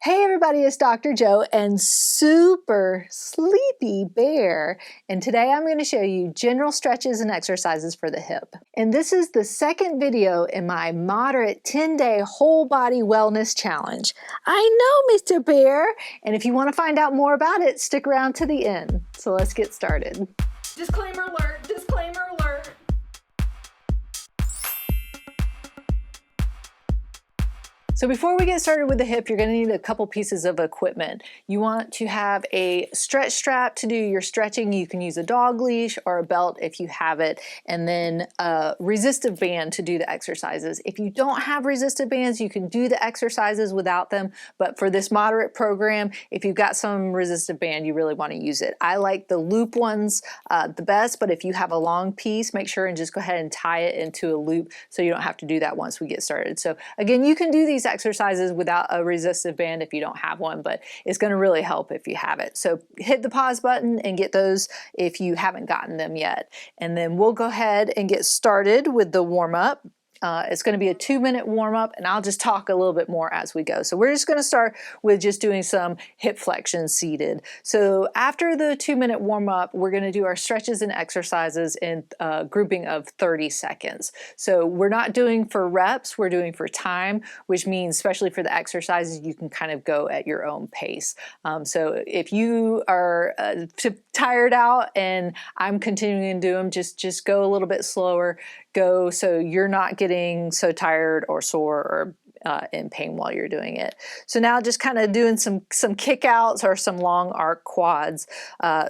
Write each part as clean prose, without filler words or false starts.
Hey everybody, it's Dr. Joe and Super Sleepy Bear. And today I'm going to show you general stretches and exercises for the hip. And this is the second video in my moderate 10-day whole body wellness challenge. I know, Mr. Bear. And if you want to find out more about it, stick around to the end. So let's get started. Disclaimer alert, disclaimer alert. So before we get started with the hip, you're going to need a couple pieces of equipment. You want to have a stretch strap to do your stretching. You can use a dog leash or a belt if you have it, and then a resistive band to do the exercises. If you don't have resistive bands, you can do the exercises without them, but for this moderate program, if you've got some resistive band, you really want to use it. I like the loop ones the best, but if you have a long piece, make sure and just go ahead and tie it into a loop so you don't have to do that once we get started. So again, you can do these exercises without a resistive band if you don't have one, but it's going to really help if you have it. So hit the pause button and get those if you haven't gotten them yet. And then we'll go ahead and get started with the warm-up. It's going to be a 2-minute warm-up, and I'll just talk a little bit more as we go. So we're just going to start with just doing some hip flexion seated. So after the 2-minute warm-up, we're going to do our stretches and exercises in a grouping of 30 seconds. So we're not doing for reps, we're doing for time, which means especially for the exercises, you can kind of go at your own pace. So if you are tired out and I'm continuing to do them, just go a little bit slower. Go so you're not getting so tired or sore or in pain while you're doing it. So now just kind of doing some kick outs or some long arc quads.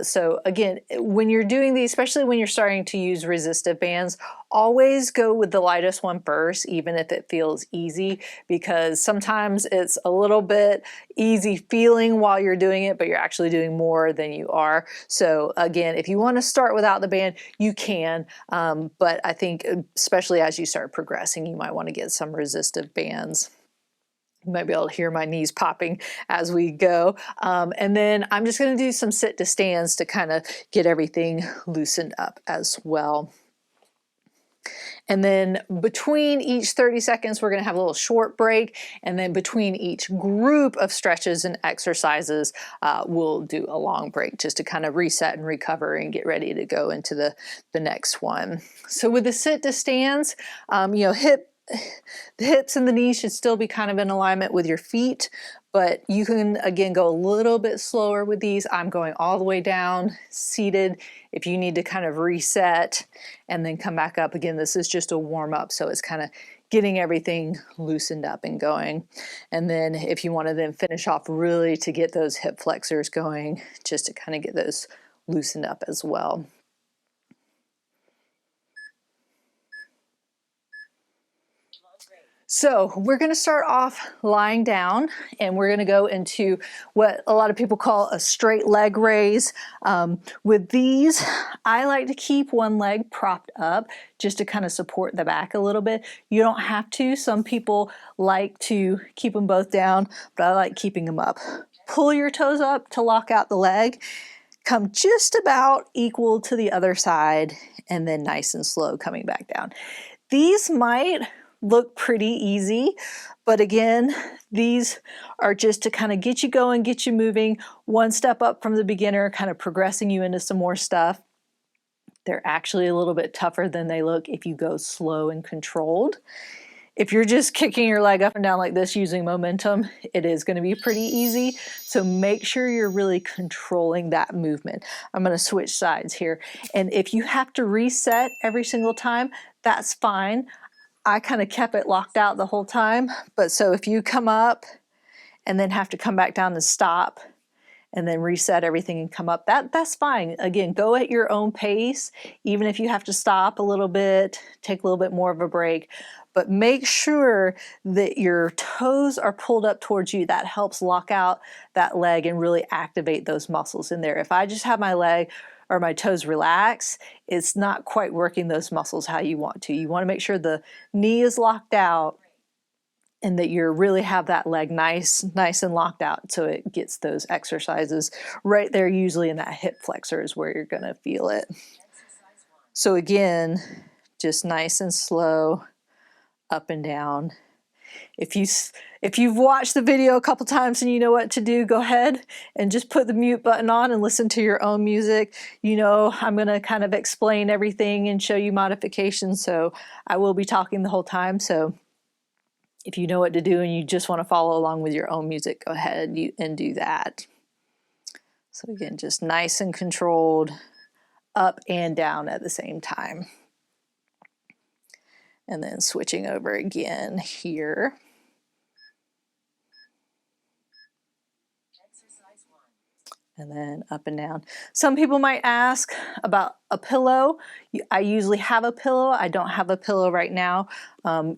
So again, when you're doing these, especially when you're starting to use resistive bands, always go with the lightest one first, even if it feels easy, because sometimes it's a little bit easy feeling while you're doing it, but you're actually doing more than you are. So again, if you want to start without the band, you can, but I think especially as you start progressing, you might want to get some resistive bands. You might be able to hear my knees popping as we go. And then I'm just going to do some sit to stands to kind of get everything loosened up as well. And then between each 30 seconds, we're going to have a little short break. And then between each group of stretches and exercises, we'll do a long break just to kind of reset and recover and get ready to go into the next one. So with the sit to stands, the hips and the knees should still be kind of in alignment with your feet, but you can again go a little bit slower with these. I'm going all the way down seated. If you need to kind of reset and then come back up again, this is just a warm up, so it's kind of getting everything loosened up and going. And then if you want to then finish off really to get those hip flexors going, just to kind of get those loosened up as well. So we're going to start off lying down, and we're going to go into what a lot of people call a straight leg raise. With these, I like to keep one leg propped up just to kind of support the back a little bit. You don't have to. Some people like to keep them both down, but I like keeping them up. Pull your toes up to lock out the leg. Come just about equal to the other side, and then nice and slow coming back down. These might look pretty easy, but again, these are just to kind of get you going, get you moving, one step up from the beginner, kind of progressing you into some more stuff. They're actually a little bit tougher than they look if you go slow and controlled. If you're just kicking your leg up and down like this using momentum, it is going to be pretty easy. So make sure you're really controlling that movement. I'm going to switch sides here. And if you have to reset every single time, that's fine. I kind of kept it locked out the whole time, but so if you come up and then have to come back down and stop and then reset everything and come up, that's fine. Again, go at your own pace, even if you have to stop a little bit, take a little bit more of a break, but make sure that your toes are pulled up towards you. That helps lock out that leg and really activate those muscles in there. If I just have my leg or my toes relax, it's not quite working those muscles how you want to. You want to make sure the knee is locked out and that you really have that leg nice and locked out, so it gets those exercises right there. Usually in that hip flexor is where you're going to feel it. So again, just nice and slow, up and down. If you've watched the video a couple times and you know what to do, go ahead and just put the mute button on and listen to your own music. You know, I'm going to kind of explain everything and show you modifications, so I will be talking the whole time. So if you know what to do and you just want to follow along with your own music, go ahead and do that. So again, just nice and controlled, up and down at the same time. And then switching over again here. And then up and down. Some people might ask about a pillow. I usually have a pillow. I don't have a pillow right now.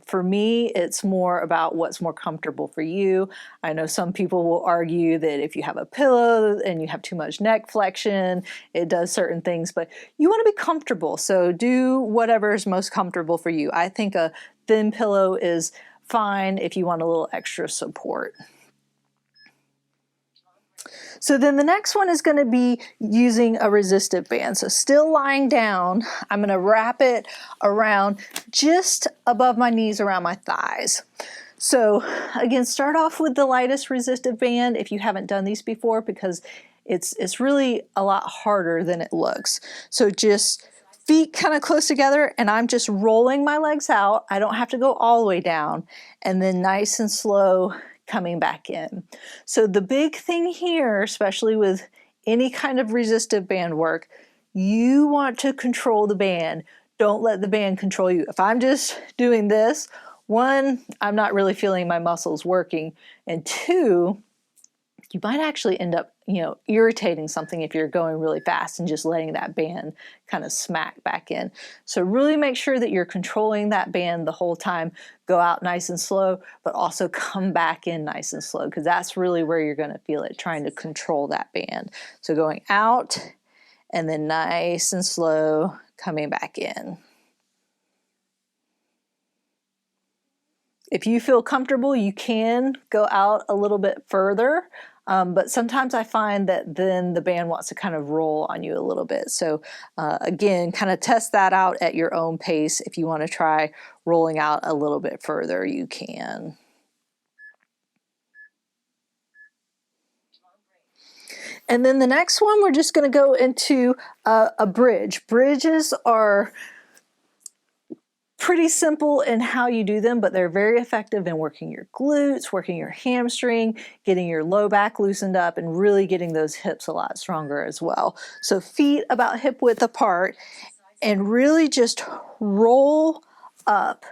For me, it's more about what's more comfortable for you. I know some people will argue that if you have a pillow and you have too much neck flexion, it does certain things, but you want to be comfortable. So do whatever is most comfortable for you. I think a thin pillow is fine if you want a little extra support. So then the next one is going to be using a resistive band. So still lying down, I'm going to wrap it around just above my knees, around my thighs. So again, start off with the lightest resistive band if you haven't done these before, because it's really a lot harder than it looks. So just feet kind of close together, and I'm just rolling my legs out. I don't have to go all the way down, and then nice and slow coming back in. So the big thing here, especially with any kind of resistive band work, you want to control the band. Don't let the band control you. If I'm just doing this, one, I'm not really feeling my muscles working, and two, you might actually end up, irritating something if you're going really fast and just letting that band kind of smack back in. So really make sure that you're controlling that band the whole time. Go out nice and slow, but also come back in nice and slow, because that's really where you're going to feel it, trying to control that band. So going out and then nice and slow coming back in. If you feel comfortable, you can go out a little bit further. But sometimes I find that then the band wants to kind of roll on you a little bit. So again, kind of test that out at your own pace. If you want to try rolling out a little bit further, you can. And then the next one, we're just going to go into a bridge. Bridges are pretty simple in how you do them, but they're very effective in working your glutes, working your hamstring, getting your low back loosened up, and really getting those hips a lot stronger as well. So feet about hip width apart, and really just roll up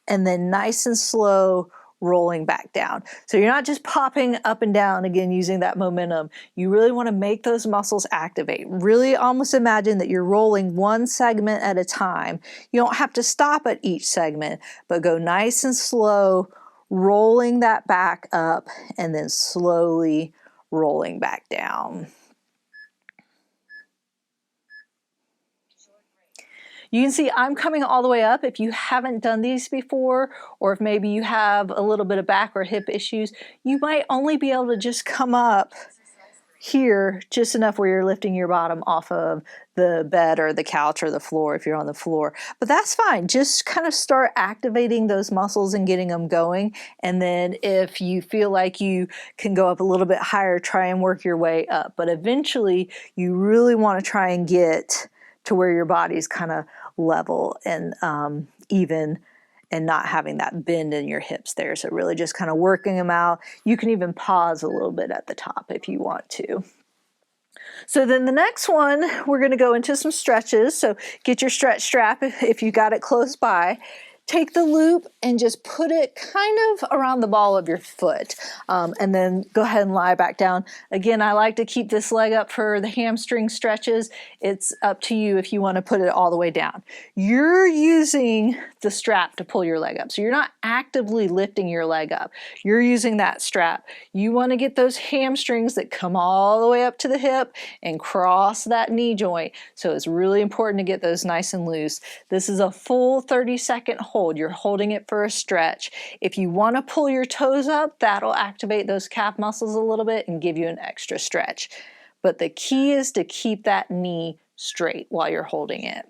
and then nice and slow rolling back down. So you're not just popping up and down again using that momentum. You really want to make those muscles activate. Really almost imagine that you're rolling one segment at a time. You don't have to stop at each segment, but go nice and slow, rolling that back up and then slowly rolling back down. You can see I'm coming all the way up. If you haven't done these before, or if maybe you have a little bit of back or hip issues, you might only be able to just come up here just enough where you're lifting your bottom off of the bed or the couch or the floor if you're on the floor. But that's fine. Just kind of start activating those muscles and getting them going. And then if you feel like you can go up a little bit higher, try and work your way up. But eventually you really want to try and get to where your body's kind of level and even, and not having that bend in your hips there. So really just kind of working them out. You can even pause a little bit at the top if you want to. So then the next one, we're going to go into some stretches. So get your stretch strap if you got it close by. Take the loop and just put it kind of around the ball of your foot, and then go ahead and lie back down. Again, I like to keep this leg up for the hamstring stretches. It's up to you if you want to put it all the way down. You're using the strap to pull your leg up, so you're not actively lifting your leg up. You're using that strap. You want to get those hamstrings that come all the way up to the hip and cross that knee joint. So it's really important to get those nice and loose. This is a full 30-second hold. You're holding it for a stretch. If you want to pull your toes up, that'll activate those calf muscles a little bit and give you an extra stretch. But the key is to keep that knee straight while you're holding it.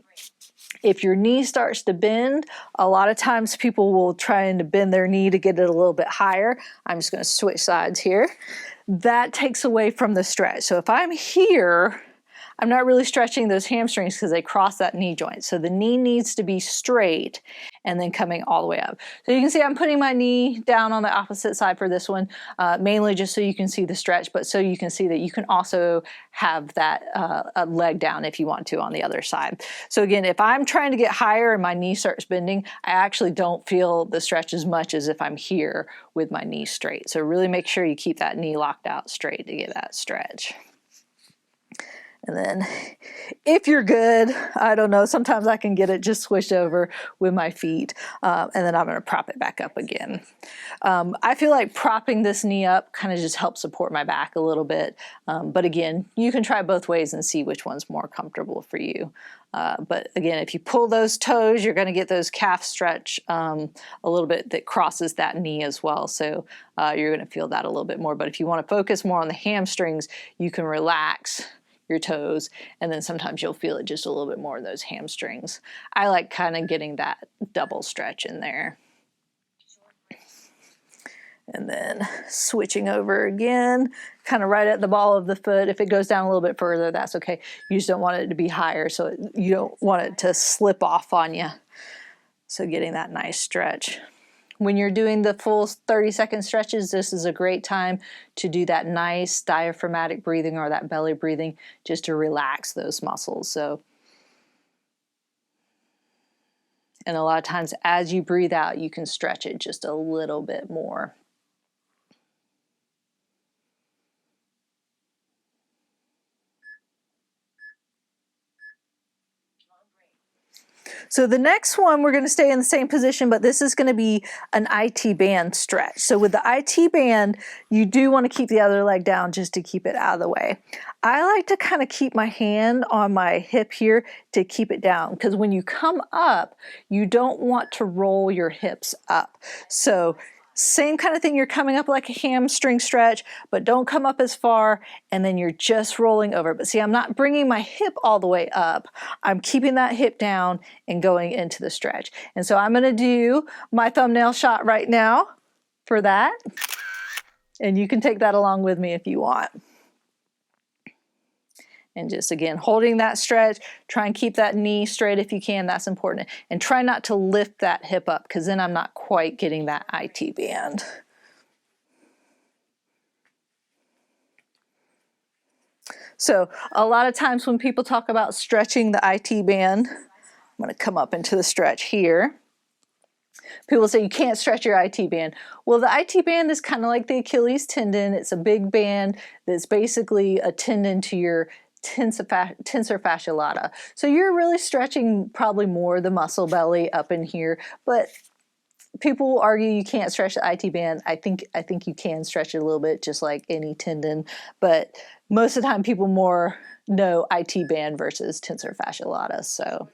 If your knee starts to bend, a lot of times people will try to bend their knee to get it a little bit higher. I'm just going to switch sides here. That takes away from the stretch. So if I'm here, I'm not really stretching those hamstrings because they cross that knee joint. So the knee needs to be straight and then coming all the way up. So you can see I'm putting my knee down on the opposite side for this one, mainly just so you can see the stretch, but so you can see that you can also have that leg down if you want to on the other side. So again, if I'm trying to get higher and my knee starts bending, I actually don't feel the stretch as much as if I'm here with my knee straight. So really make sure you keep that knee locked out straight to get that stretch. And then if you're good, I don't know, sometimes I can get it just swished over with my feet, and then I'm going to prop it back up again. I feel like propping this knee up kind of just helps support my back a little bit. But again, you can try both ways and see which one's more comfortable for you. But again, if you pull those toes, you're going to get those calf stretch a little bit that crosses that knee as well. So you're going to feel that a little bit more. But if you want to focus more on the hamstrings, you can relax your toes, and then sometimes you'll feel it just a little bit more in those hamstrings. I like kind of getting that double stretch in there. And then switching over again, kind of right at the ball of the foot. If it goes down a little bit further, that's okay. You just don't want it to be higher, so you don't want it to slip off on you. So getting that nice stretch. When you're doing the full 30-second stretches, this is a great time to do that nice diaphragmatic breathing or that belly breathing just to relax those muscles. So, and a lot of times as you breathe out, you can stretch it just a little bit more. So the next one, we're going to stay in the same position, but this is going to be an IT band stretch. So with the IT band, you do want to keep the other leg down just to keep it out of the way. I like to kind of keep my hand on my hip here to keep it down, because when you come up, you don't want to roll your hips up. So same kind of thing, you're coming up like a hamstring stretch, but don't come up as far, and then you're just rolling over. But see, I'm not bringing my hip all the way up. I'm keeping that hip down and going into the stretch. And so I'm gonna do my thumbnail shot right now for that. And you can take that along with me if you want. And just again, holding that stretch, try and keep that knee straight if you can, that's important. And try not to lift that hip up, because then I'm not quite getting that IT band. So a lot of times when people talk about stretching the IT band, I'm gonna come up into the stretch here. People say you can't stretch your IT band. Well, the IT band is kind of like the Achilles tendon. It's a big band that's basically a tendon to your tensor fascia lata. So you're really stretching probably more the muscle belly up in here, but people will argue you can't stretch the IT band. I think you can stretch it a little bit, just like any tendon, but most of the time people more know IT band versus tensor fascia lata. So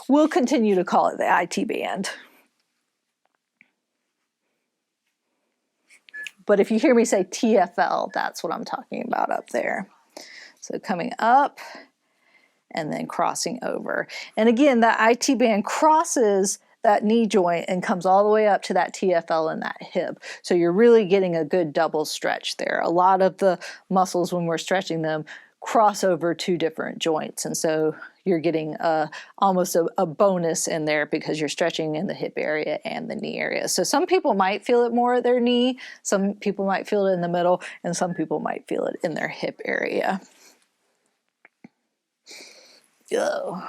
we'll continue to call it the IT band. But if you hear me say TFL, that's what I'm talking about up there. So coming up and then crossing over. And again, that IT band crosses that knee joint and comes all the way up to that TFL in that hip. So you're really getting a good double stretch there. A lot of the muscles, when we're stretching them, cross over two different joints. And so you're getting almost a bonus in there, because you're stretching in the hip area and the knee area. So some people might feel it more at their knee, some people might feel it in the middle, and some people might feel it in their hip area. Go.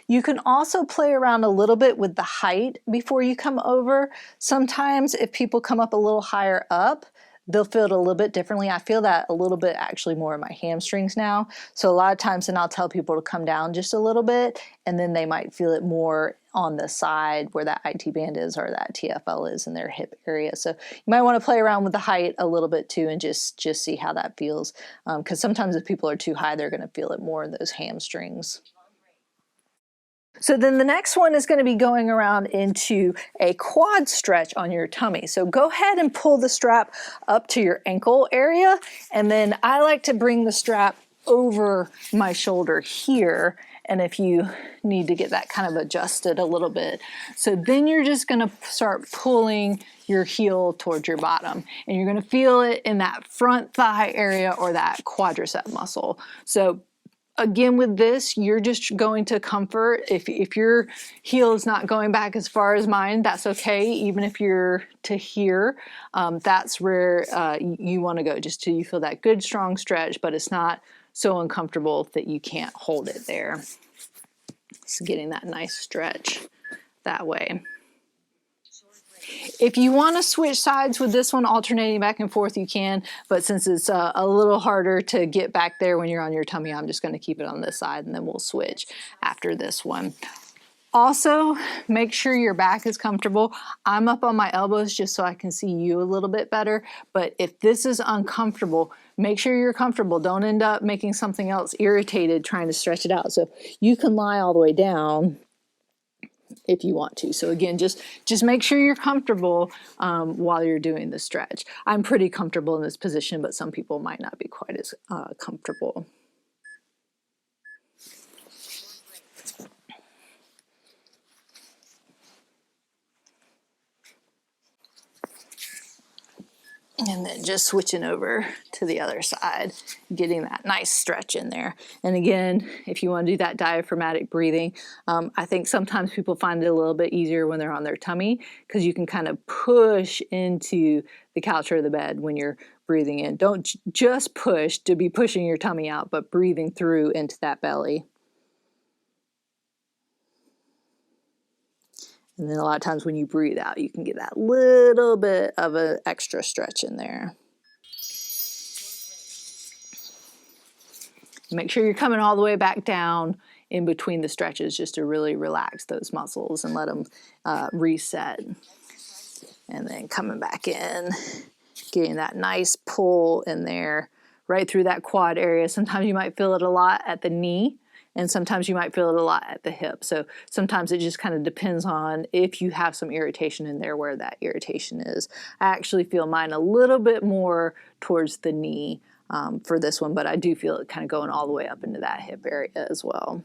You can also play around a little bit with the height before you come over. Sometimes if people come up a little higher up, they'll feel it a little bit differently. I feel that a little bit actually more in my hamstrings now. So a lot of times then I'll tell people to come down just a little bit, and then they might feel it more on the side where that IT band is or that TFL is in their hip area. So you might want to play around with the height a little bit too, and just see how that feels. Because sometimes if people are too high, they're going to feel it more in those hamstrings. So then the next one is going to be going around into a quad stretch on your tummy. So go ahead and pull the strap up to your ankle area. And then I like to bring the strap over my shoulder here. And if you need to get that kind of adjusted a little bit. So then you're just going to start pulling your heel towards your bottom. And you're going to feel it in that front thigh area or that quadricep muscle. So again, with this, you're just going to comfort. If your heel is not going back as far as mine, that's okay. Even if you're to here, that's where you want to go, just till you feel that good, strong stretch, but it's not so uncomfortable that you can't hold it there. So getting that nice stretch that way. If you want to switch sides with this one, alternating back and forth, you can, but since it's a little harder to get back there when you're on your tummy, I'm just going to keep it on this side and then we'll switch after this one. Also, make sure your back is comfortable. I'm up on my elbows just so I can see you a little bit better, but if this is uncomfortable, make sure you're comfortable. Don't end up making something else irritated trying to stretch it out. So you can lie all the way down if you want to. So again, just make sure you're comfortable while you're doing the stretch. I'm pretty comfortable in this position, but some people might not be quite as comfortable. And then just switching over to the other side, getting that nice stretch in there. And again, if you want to do that diaphragmatic breathing, I think sometimes people find it a little bit easier when they're on their tummy because you can kind of push into the couch or the bed when you're breathing in. Don't just push to be pushing your tummy out, but breathing through into that belly. And then a lot of times when you breathe out, you can get that little bit of an extra stretch in there. Make sure you're coming all the way back down in between the stretches just to really relax those muscles and let them reset. And then coming back in, getting that nice pull in there, right through that quad area. Sometimes you might feel it a lot at the knee, and sometimes you might feel it a lot at the hip. So sometimes it just kind of depends on if you have some irritation in there, where that irritation is. I actually feel mine a little bit more towards the knee for this one, but I do feel it kind of going all the way up into that hip area as well.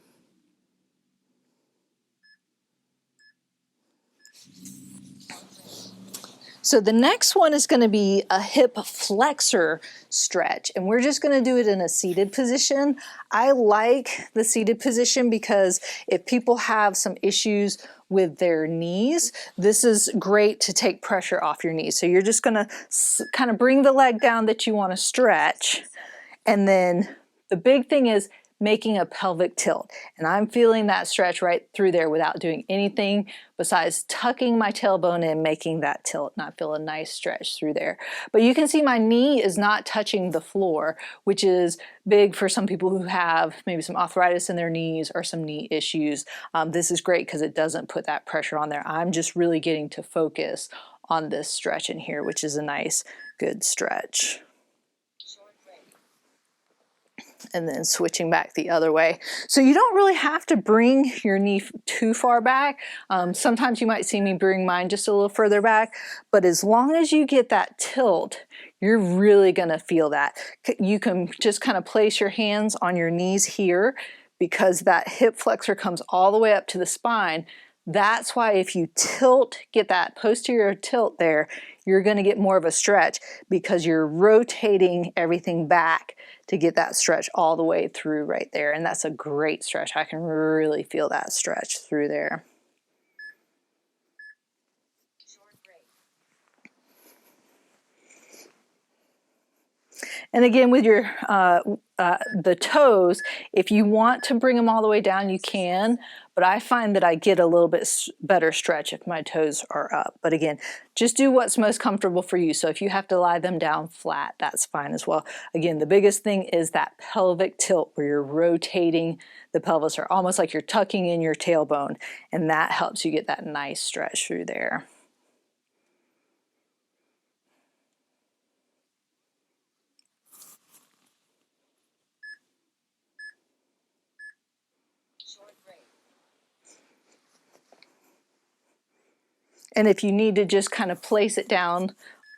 So the next one is going to be a hip flexor stretch, and we're just going to do it in a seated position. I like the seated position because if people have some issues with their knees, this is great to take pressure off your knees. So you're just going to kind of bring the leg down that you want to stretch, and then the big thing is making a pelvic tilt. And I'm feeling that stretch right through there without doing anything besides tucking my tailbone in, making that tilt, and I feel a nice stretch through there. But you can see my knee is not touching the floor, which is big for some people who have maybe some arthritis in their knees or some knee issues. This is great because it doesn't put that pressure on there. I'm just really getting to focus on this stretch in here, which is a nice, good stretch. And then switching back the other way. So you don't really have to bring your knee too far back. Sometimes you might see me bring mine just a little further back, but as long as you get that tilt, you're really gonna feel that. You can just kind of place your hands on your knees here because that hip flexor comes all the way up to the spine. That's why if you tilt, get that posterior tilt there, you're gonna get more of a stretch because you're rotating everything back to get that stretch all the way through right there. And that's a great stretch. I can really feel that stretch through there. And again, with your the toes, if you want to bring them all the way down, you can, but I find that I get a little bit better stretch if my toes are up. But again, just do what's most comfortable for you. So if you have to lie them down flat, that's fine as well. Again, the biggest thing is that pelvic tilt where you're rotating the pelvis, or almost like you're tucking in your tailbone, and that helps you get that nice stretch through there. And if you need to just kind of place it down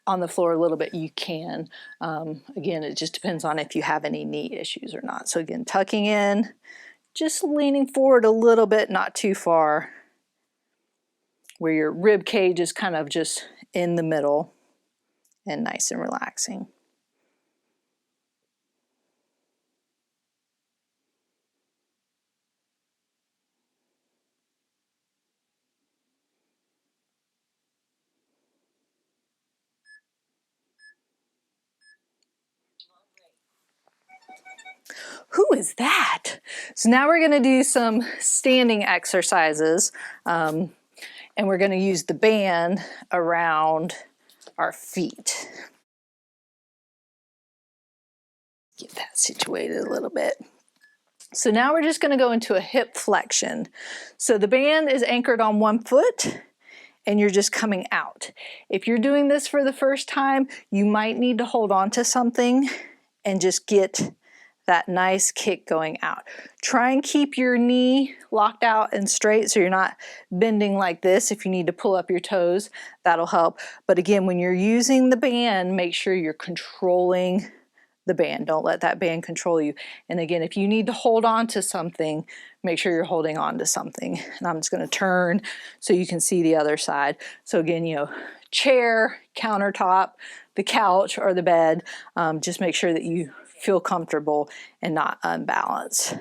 on the floor a little bit, you can. Again, it just depends on if you have any knee issues or not. So again, tucking in, just leaning forward a little bit, not too far, where your rib cage is kind of just in the middle and nice and relaxing. Who is that? So now we're going to do some standing exercises, and we're going to use the band around our feet. Get that situated a little bit. So now we're just going to go into a hip flexion. So the band is anchored on one foot and you're just coming out. If you're doing this for the first time, you might need to hold on to something and just get that nice kick going out. Try and keep your knee locked out and straight so you're not bending like this. If you need to pull up your toes, that'll help. But again, when you're using the band, make sure you're controlling the band. Don't let that band control you. And again, if you need to hold on to something, make sure you're holding on to something. And I'm just going to turn so you can see the other side. So again, you know, chair, countertop, the couch, or the bed, just make sure that you feel comfortable and not unbalanced.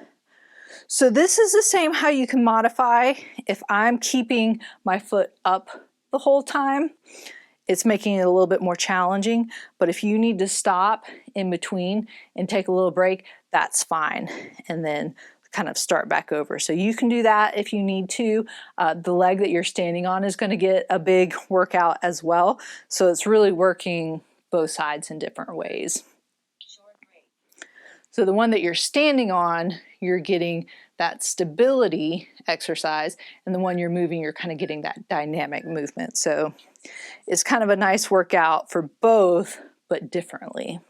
So this is the same how you can modify. If I'm keeping my foot up the whole time, it's making it a little bit more challenging, but if you need to stop in between and take a little break, that's fine. And then kind of start back over. So you can do that if you need to. The leg that you're standing on is going to get a big workout as well. So it's really working both sides in different ways. So the one that you're standing on, you're getting that stability exercise, and the one you're moving, you're kind of getting that dynamic movement. So it's kind of a nice workout for both, but differently.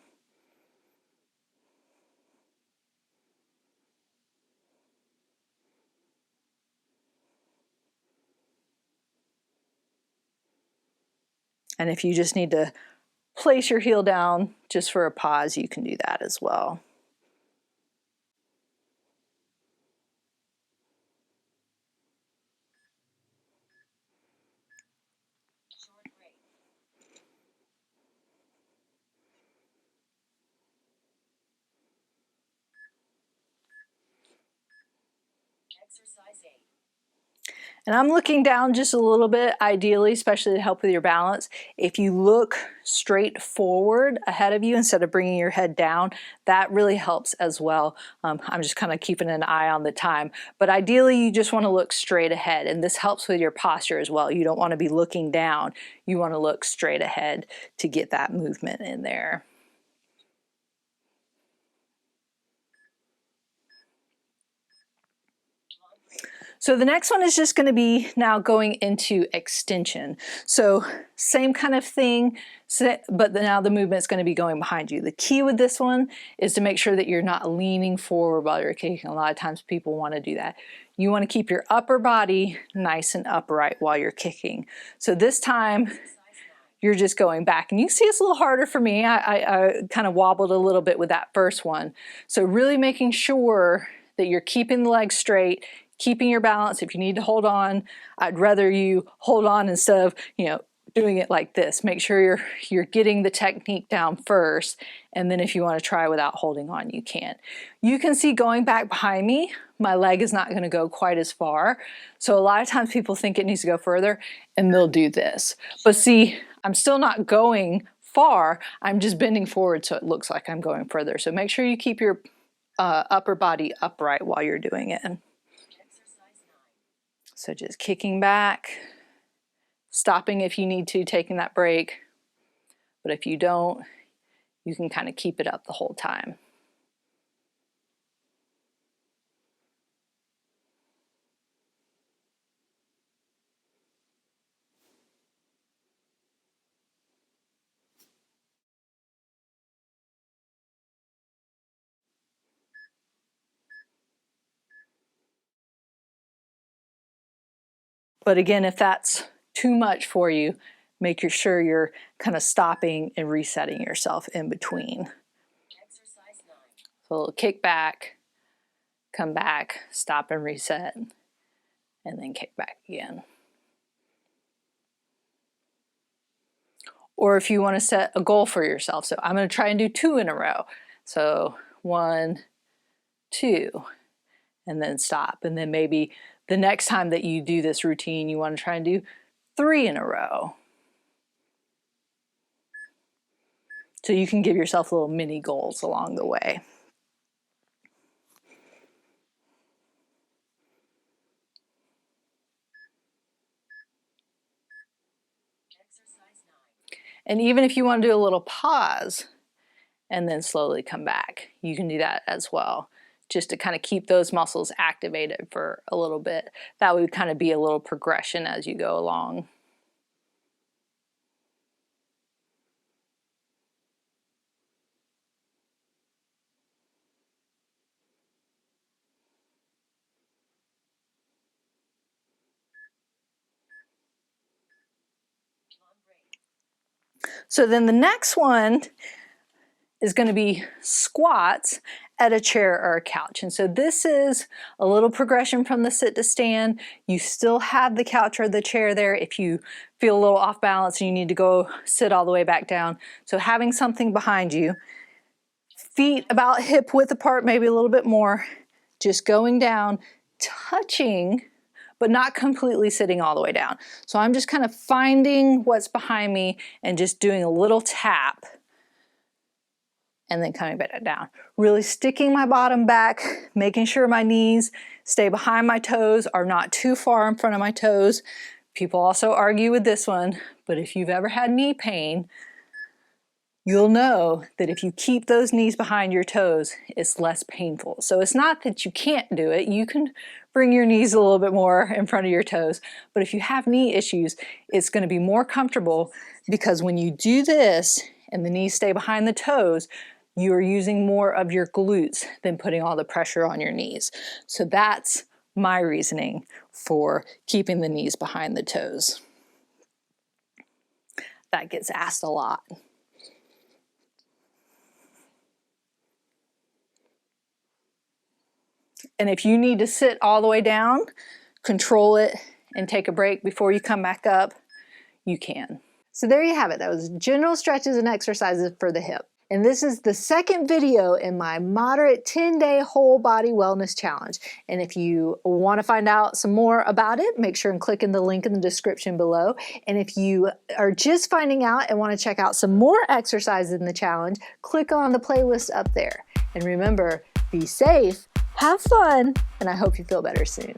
And if you just need to place your heel down just for a pause, you can do that as well. And I'm looking down just a little bit, ideally, especially to help with your balance. If you look straight forward ahead of you instead of bringing your head down, that really helps as well. I'm just kind of keeping an eye on the time. But ideally, you just want to look straight ahead, and this helps with your posture as well. You don't want to be looking down. You want to look straight ahead to get that movement in there. So the next one is just going to be now going into extension. So same kind of thing, but now the movement is going to be going behind you. The key with this one is to make sure that you're not leaning forward while you're kicking. A lot of times people want to do that. You want to keep your upper body nice and upright while you're kicking. So this time you're just going back, and you see it's a little harder for me. I kind of wobbled a little bit with that first one. So really making sure that you're keeping the legs straight, keeping your balance. If you need to hold on, I'd rather you hold on instead of, you know, doing it like this. Make sure you're getting the technique down first, and then if you want to try without holding on, you can. You can see going back behind me, my leg is not going to go quite as far. So a lot of times people think it needs to go further, and they'll do this. But see, I'm still not going far. I'm just bending forward so it looks like I'm going further. So make sure you keep your upper body upright while you're doing it. So just kicking back, stopping if you need to, taking that break. But if you don't, you can kind of keep it up the whole time. But again, if that's too much for you, make sure you're kind of stopping and resetting yourself in between. So a little kick back, come back, stop and reset, and then kick back again. Or if you want to set a goal for yourself. So I'm going to try and do 2 in a row. So 1, 2, and then stop. And then maybe the next time that you do this routine, you want to try and do 3 in a row. So you can give yourself little mini goals along the way. And even if you want to do a little pause and then slowly come back, you can do that as well, just to kind of keep those muscles activated for a little bit. That would kind of be a little progression as you go along. So then the next one is going to be squats at a chair or a couch. And so this is a little progression from the sit to stand. You still have the couch or the chair there if you feel a little off balance and you need to go sit all the way back down. So having something behind you, feet about hip width apart, maybe a little bit more, just going down, touching, but not completely sitting all the way down. So I'm just kind of finding what's behind me and just doing a little tap and then coming back down. Really sticking my bottom back, making sure my knees stay behind my toes, are not too far in front of my toes. People also argue with this one, but if you've ever had knee pain, you'll know that if you keep those knees behind your toes, it's less painful. So it's not that you can't do it. You can bring your knees a little bit more in front of your toes. But if you have knee issues, it's going to be more comfortable because when you do this and the knees stay behind the toes, you are using more of your glutes than putting all the pressure on your knees. So that's my reasoning for keeping the knees behind the toes. That gets asked a lot. And if you need to sit all the way down, control it, and take a break before you come back up, you can. So there you have it. That was general stretches and exercises for the hip. And this is the second video in my moderate 10-day whole body wellness challenge. And if you want to find out some more about it, make sure and click in the link in the description below. And if you are just finding out and want to check out some more exercises in the challenge, click on the playlist up there. And remember, be safe, have fun, and I hope you feel better soon.